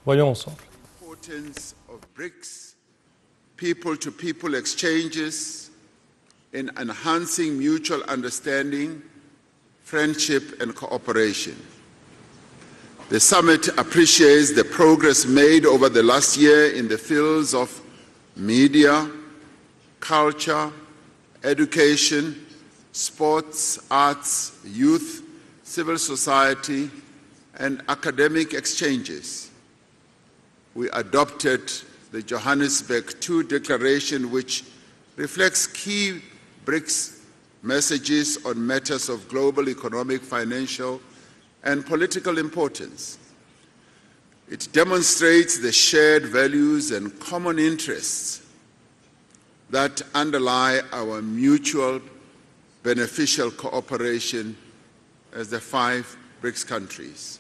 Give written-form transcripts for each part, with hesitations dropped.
Voyons ensemble. Importance of BRICS, people-to-people exchanges in enhancing mutual understanding, friendship and cooperation. The summit appreciates the progress made over the last year in the fields of media, culture, education, sports, arts, youth, civil society, and academic exchanges. We adopted the Johannesburg II Declaration, which reflects key BRICS messages on matters of global economic, financial, and political importance. It demonstrates the shared values and common interests that underlie our mutual beneficial cooperation as the 5 BRICS countries.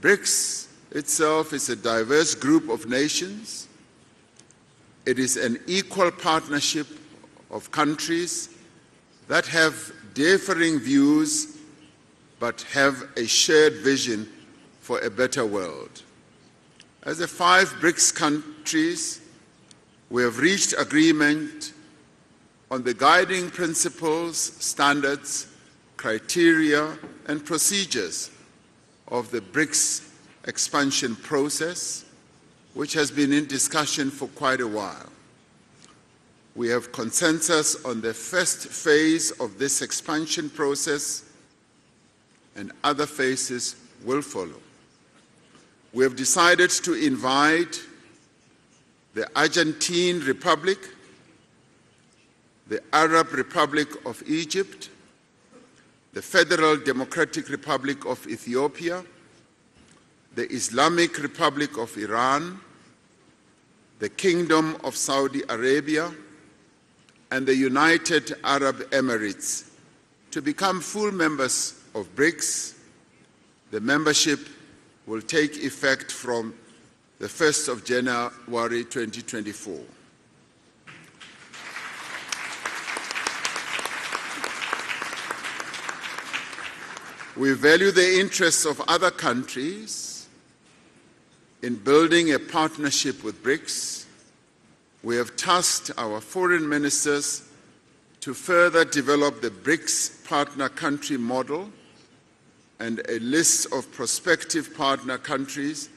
BRICS itself is a diverse group of nations. It is an equal partnership of countries that have differing views but have a shared vision for a better world. As the 5 BRICS countries, we have reached agreement on the guiding principles, standards, criteria, and procedures of the BRICS expansion process, which has been in discussion for quite a while. We have consensus on the first phase of this expansion process, and other phases will follow. We have decided to invite the Argentine Republic, the Arab Republic of Egypt, the Federal Democratic Republic of Ethiopia, the Islamic Republic of Iran, the Kingdom of Saudi Arabia, and the United Arab Emirates to become full members of BRICS. The membership will take effect from the 1st of January 2024. We value the interests of other countries in building a partnership with BRICS. We have tasked our foreign ministers to further develop the BRICS partner country model and a list of prospective partner countries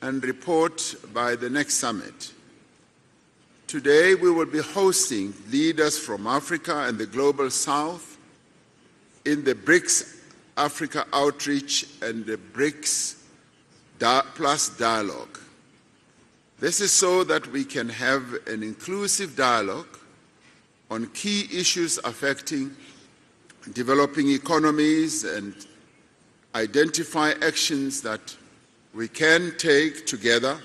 and report by the next summit. Today we will be hosting leaders from Africa and the Global South in the BRICS Africa Outreach and the BRICS Plus Dialogue. This is so that we can have an inclusive dialogue on key issues affecting developing economies and identify actions that we can take together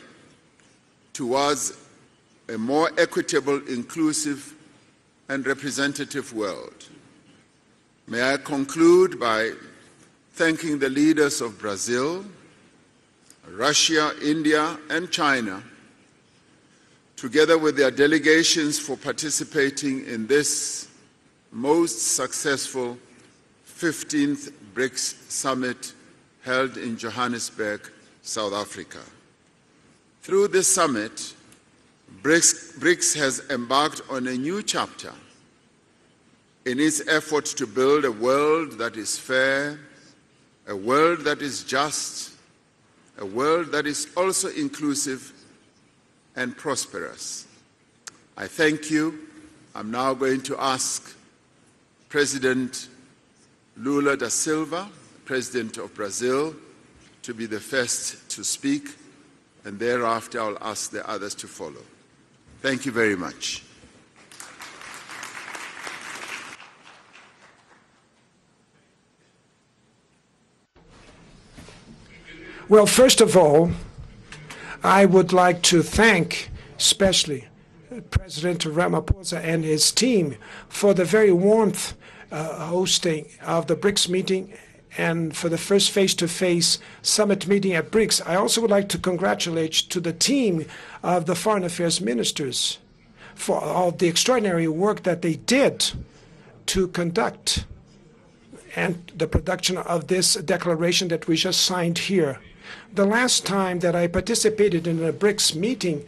towards a more equitable, inclusive, and representative world. May I conclude by thanking the leaders of Brazil, Russia, India, and China, together with their delegations, for participating in this most successful 15th BRICS Summit held in Johannesburg, South Africa. Through this summit, BRICS has embarked on a new chapter in its effort to build a world that is fair, a world that is just, a world that is also inclusive and prosperous. I thank you. I'm now going to ask President Lula da Silva, President of Brazil, to be the first to speak, and thereafter I'll ask the others to follow. Thank you very much. Well, first of all, I would like to thank especially President Ramaphosa and his team for the very warmth hosting of the BRICS meeting and for the first face-to-face summit meeting at BRICS. I also would like to congratulate to the team of the foreign affairs ministers for all the extraordinary work that they did to conduct and the production of this declaration that we just signed here. The last time that I participated in a BRICS meeting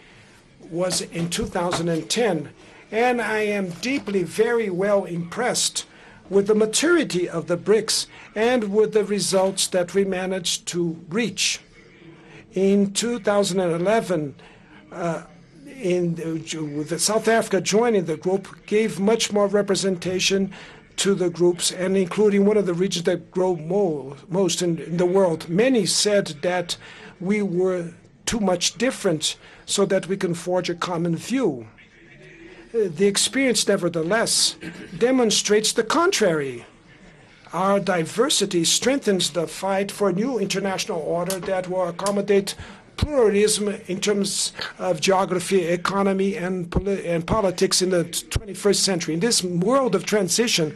was in 2010, and I am deeply, very well impressed with the maturity of the BRICS and with the results that we managed to reach. In 2011, with South Africa joining the group, gave much more representation to the groups, and including one of the regions that grow most in the world. Many said that we were too much different so that we can forge a common view. The experience, nevertheless, demonstrates the contrary. Our diversity strengthens the fight for a new international order that will accommodate pluralism in terms of geography, economy, and politics in the 21st century. In this world of transition,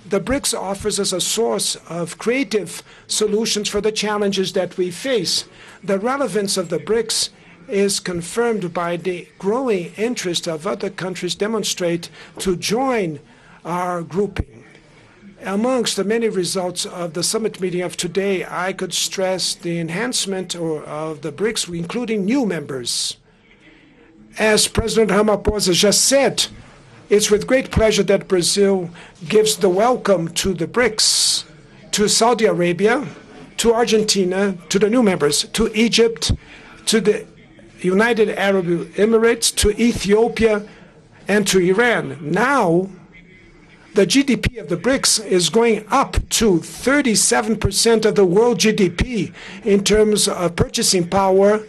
the BRICS offers us a source of creative solutions for the challenges that we face. The relevance of the BRICS is confirmed by the growing interest of other countries demonstrate to join our grouping. Amongst the many results of the summit meeting of today, I could stress the enhancement of the BRICS, including new members. As President Ramaphosa just said, it's with great pleasure that Brazil gives the welcome to the BRICS, to Saudi Arabia, to Argentina, to the new members, to Egypt, to the United Arab Emirates, to Ethiopia, and to Iran. Now, the GDP of the BRICS is going up to 37% of the world GDP in terms of purchasing power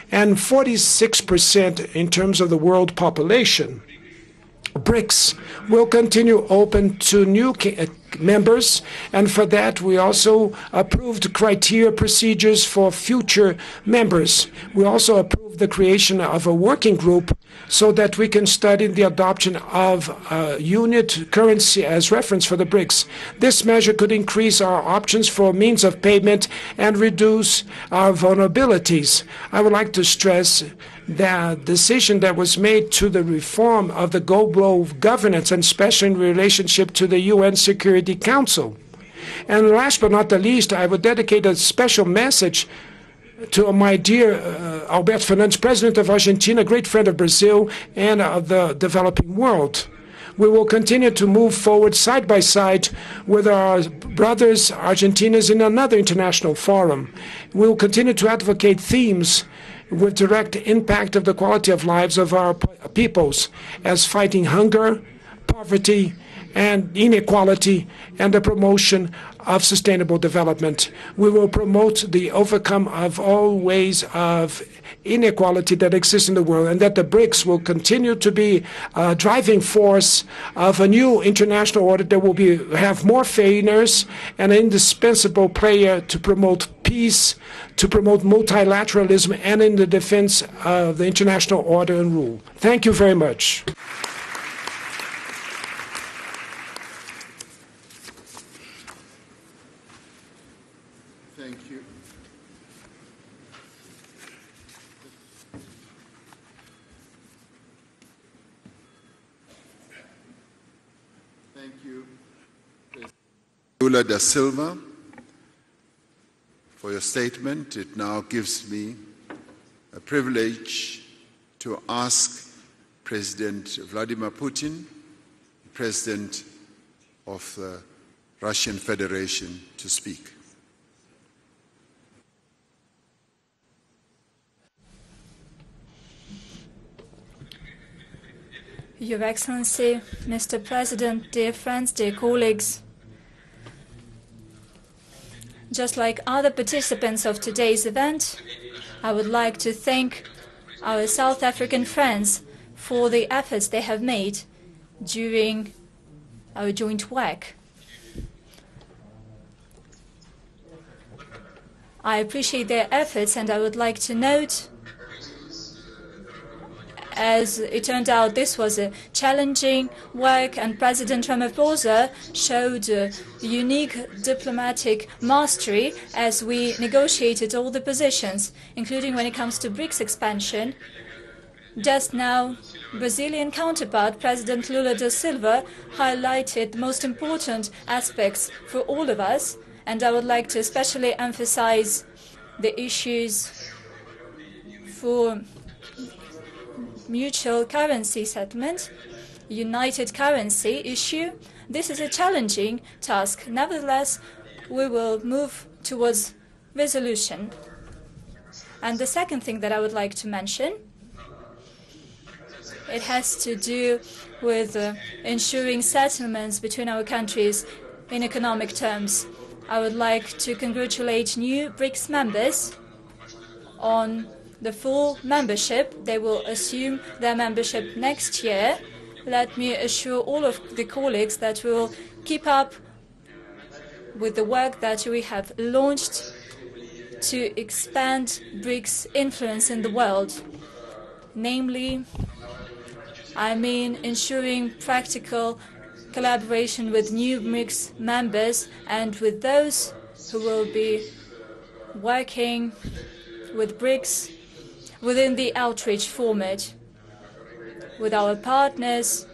and 46% in terms of the world population. BRICS will continue open to new members, and for that we also approved criteria procedures for future members. We also approved the creation of a working group so that we can study the adoption of a unit currency as reference for the BRICS. This measure could increase our options for means of payment and reduce our vulnerabilities. I would like to stress the decision that was made to the reform of the global governance, and especially in relationship to the UN Security Council. And last but not the least, I would dedicate a special message to my dear Alberto Fernandes, President of Argentina, a great friend of Brazil and of the developing world. We will continue to move forward side by side with our brothers, Argentinians, in another international forum. We will continue to advocate themes with direct impact of the quality of lives of our peoples, as fighting hunger, poverty, and inequality, and the promotion of sustainable development. We will promote the overcome of all ways of inequality that exists in the world, and that the BRICS will continue to be a driving force of a new international order that will have more fairness and an indispensable player to promote peace, to promote multilateralism, and in the defense of the international order and rule. Thank you very much. Thank you. Thank you, President Lula da Silva, for your statement. It now gives me a privilege to ask President Vladimir Putin, President of the Russian Federation, to speak. Your Excellency, Mr. President, dear friends, dear colleagues, just like other participants of today's event, I would like to thank our South African friends for the efforts they have made during our joint work. I appreciate their efforts, and I would like to note, as it turned out, this was a challenging work, and President Ramaphosa showed unique diplomatic mastery as we negotiated all the positions, including when it comes to BRICS expansion. Just now, Brazilian counterpart, President Lula da Silva, highlighted the most important aspects for all of us, and I would like to especially emphasize the issues for mutual currency settlement, united currency issue. This is a challenging task. Nevertheless, we will move towards resolution. And the second thing that I would like to mention, it has to do with ensuring settlements between our countries in economic terms. I would like to congratulate new BRICS members on the full membership. They will assume their membership next year. Let me assure all of the colleagues that we will keep up with the work that we have launched to expand BRICS' influence in the world. Namely, I mean ensuring practical collaboration with new BRICS members and with those who will be working with BRICS within the outreach format, with our partners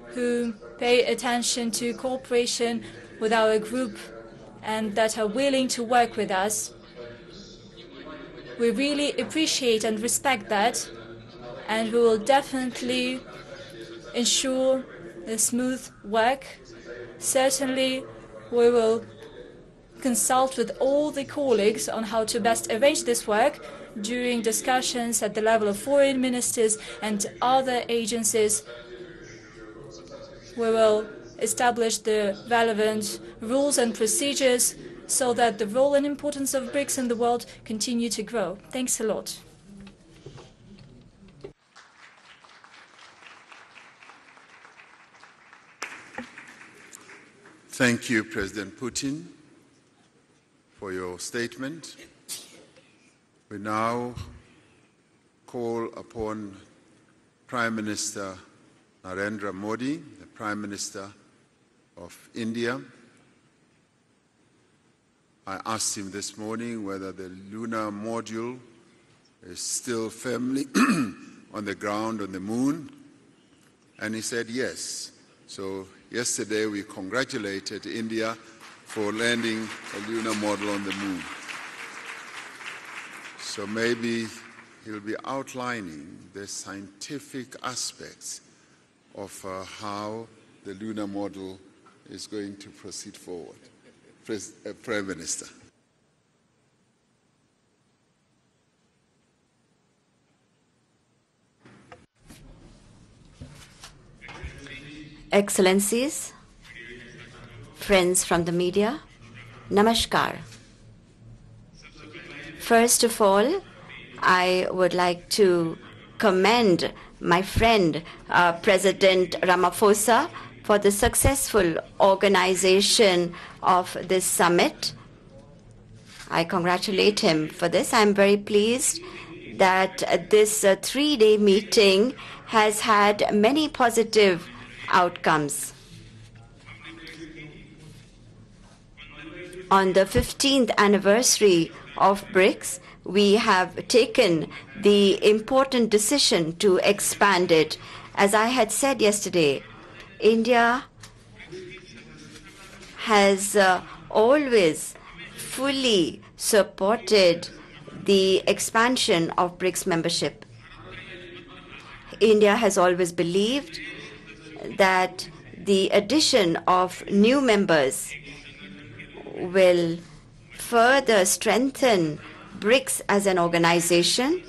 who pay attention to cooperation with our group and that are willing to work with us. We really appreciate and respect that, and we will definitely ensure a smooth work. Certainly, we will consult with all the colleagues on how to best arrange this work during discussions at the level of foreign ministers and other agencies. We will establish the relevant rules and procedures so that the role and importance of BRICS in the world continue to grow. Thanks a lot. Thank you, President Putin, for your statement. We now call upon Prime Minister Narendra Modi, the Prime Minister of India. I asked him this morning whether the lunar module is still firmly on the ground on the moon, and he said yes. So yesterday we congratulated India for landing a lunar module on the moon. So maybe he'll be outlining the scientific aspects of how the lunar module is going to proceed forward. Prime Minister. Excellencies, friends from the media, Namaskar. First of all, I would like to commend my friend, President Ramaphosa, for the successful organization of this summit. I congratulate him for this. I'm very pleased that this three-day meeting has had many positive outcomes. On the 15th anniversary of BRICS, we have taken the important decision to expand it. As I had said yesterday, India has always fully supported the expansion of BRICS membership. India has always believed that the addition of new members will further strengthen BRICS as an organization,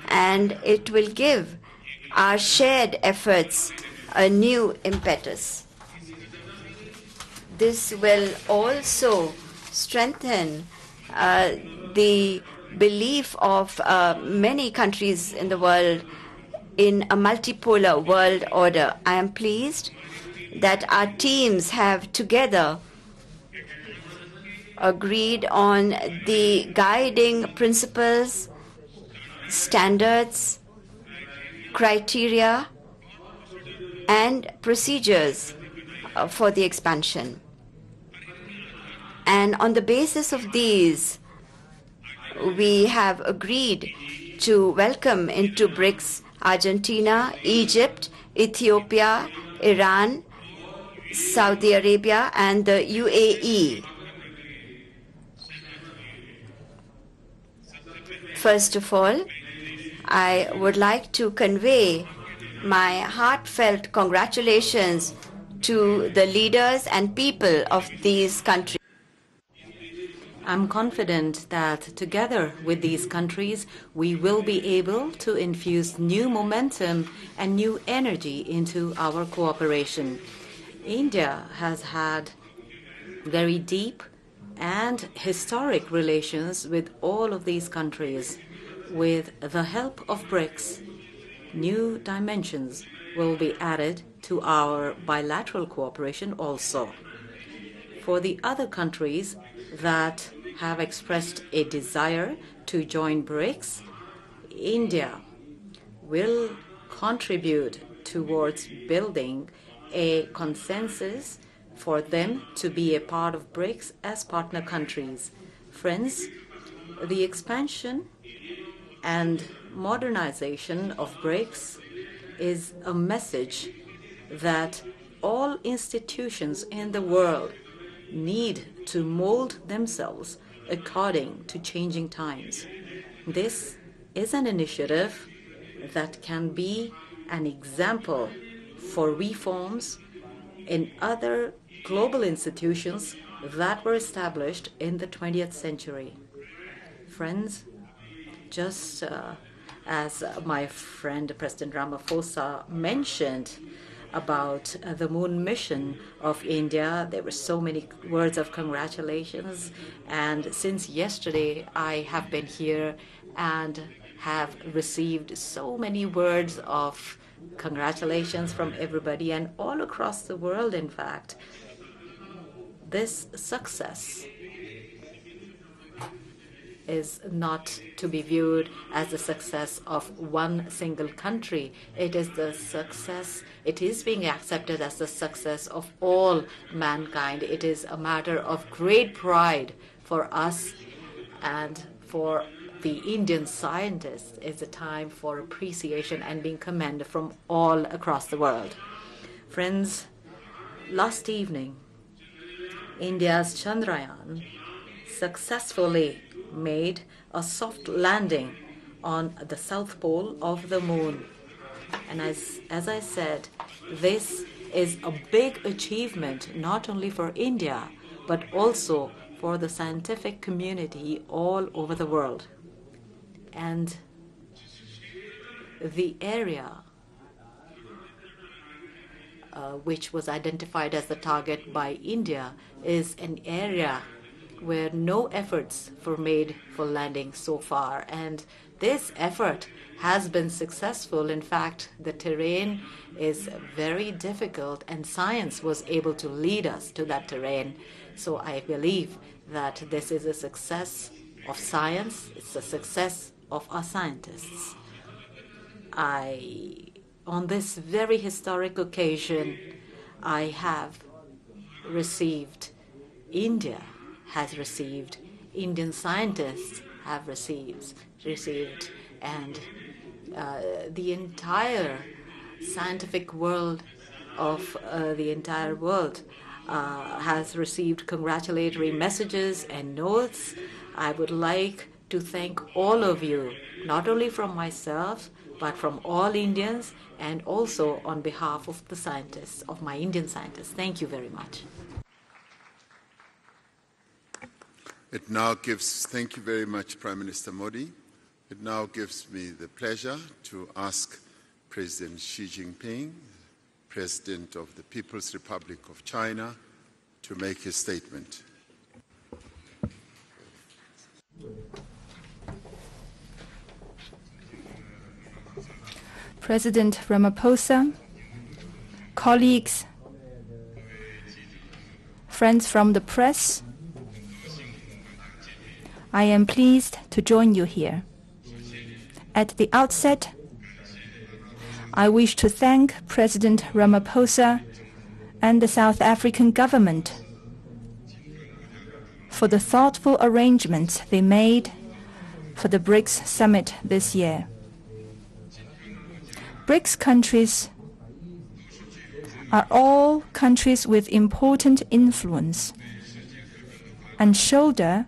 and it will give our shared efforts a new impetus. This will also strengthen the belief of many countries in the world in a multipolar world order. I am pleased that our teams have together agreed on the guiding principles, standards, criteria, and procedures for the expansion. And on the basis of these, we have agreed to welcome into BRICS Argentina, Egypt, Ethiopia, Iran, Saudi Arabia, and the UAE. First of all, I would like to convey my heartfelt congratulations to the leaders and people of these countries. I'm confident that together with these countries, we will be able to infuse new momentum and new energy into our cooperation. India has had very deep and historic relations with all of these countries. With the help of Brics, new dimensions will be added to our bilateral cooperation also. For the other countries that have expressed a desire to join Brics, India will contribute towards building a consensus for them to be a part of Brics as partner countries. Friends, the expansion and modernization of Brics is a message that all institutions in the world need to mold themselves according to changing times. This is an initiative that can be an example for reforms in other global institutions that were established in the 20th century. Friends, just as my friend President Ramaphosa mentioned about the moon mission of India, there were so many words of congratulations. And since yesterday, I have been here and have received so many words of congratulations from everybody and all across the world, in fact. This success is not to be viewed as the success of one single country. It is the success, it is being accepted as the success of all mankind. It is a matter of great pride for us and for the Indian scientists. It's a time for appreciation and being commended from all across the world. Friends, last evening, India's Chandrayaan successfully made a soft landing on the south pole of the moon. And as I said, this is a big achievement not only for India, but also for the scientific community all over the world. And the area which was identified as the target by India is an area where no efforts were made for landing so far. And this effort has been successful. In fact, the terrain is very difficult, and science was able to lead us to that terrain. So I believe that this is a success of science. It's a success of our scientists. On this very historic occasion, India has received, Indian scientists have received, and the entire scientific world of the entire world has received congratulatory messages and notes. I would like to thank all of you, not only from myself, but from all Indians, and also on behalf of the scientists, of my Indian scientists. Thank you very much. Thank you very much, Prime Minister Modi. It now gives me the pleasure to ask President Xi Jinping, President of the People's Republic of China, to make his statement. President Ramaphosa, colleagues, friends from the press, I am pleased to join you here. At the outset, I wish to thank President Ramaphosa and the South African government for the thoughtful arrangements they made for the Brics Summit this year. Brics countries are all countries with important influence and shoulder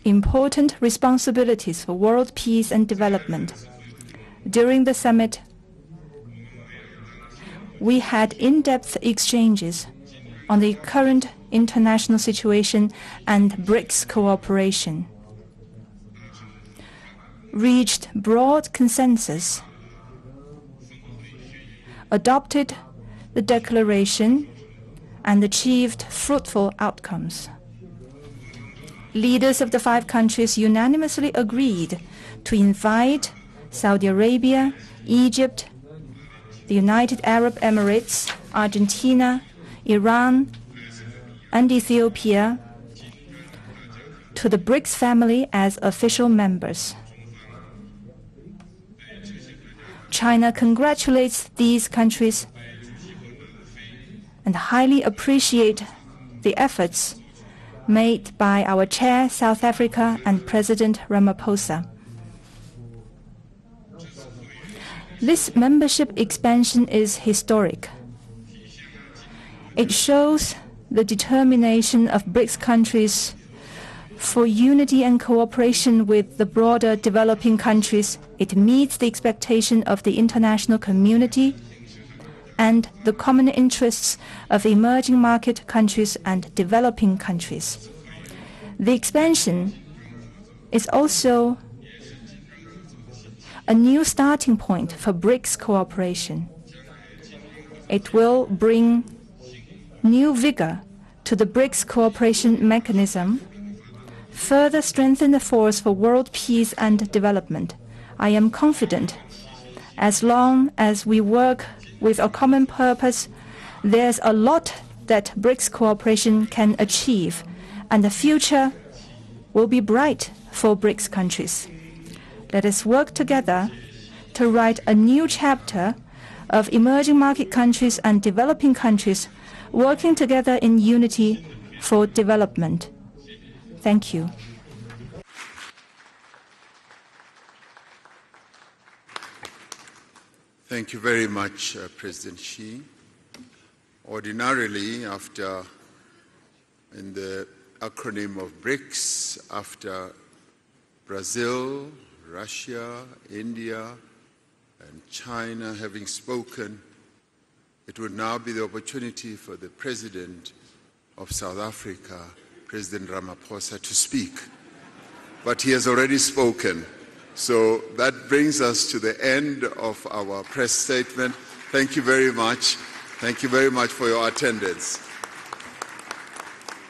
important responsibilities for world peace and development. During the summit, we had in-depth exchanges on the current international situation and Brics cooperation, reached broad consensus, adopted the declaration, and achieved fruitful outcomes. Leaders of the 5 countries unanimously agreed to invite Saudi Arabia, Egypt, the United Arab Emirates, Argentina, Iran, and Ethiopia to the Brics family as official members. China congratulates these countries and highly appreciates the efforts made by our chair, South Africa, and President Ramaphosa. This membership expansion is historic. It shows the determination of Brics countries for unity and cooperation with the broader developing countries. It meets the expectation of the international community and the common interests of emerging market countries and developing countries. The expansion is also a new starting point for Brics cooperation. It will bring new vigor to the Brics cooperation mechanism, further strengthen the force for world peace and development. I am confident as long as we work with a common purpose, there's a lot that Brics cooperation can achieve, and the future will be bright for Brics countries. Let us work together to write a new chapter of emerging market countries and developing countries working together in unity for development. Thank you. Thank you very much, President Xi. Ordinarily, in the acronym of BRICS, after Brazil, Russia, India, and China having spoken, it would now be the opportunity for the President of South Africa, President Ramaphosa, to speak. But he has already spoken. So that brings us to the end of our press statement. Thank you very much. Thank you very much for your attendance.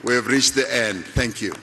We have reached the end. Thank you.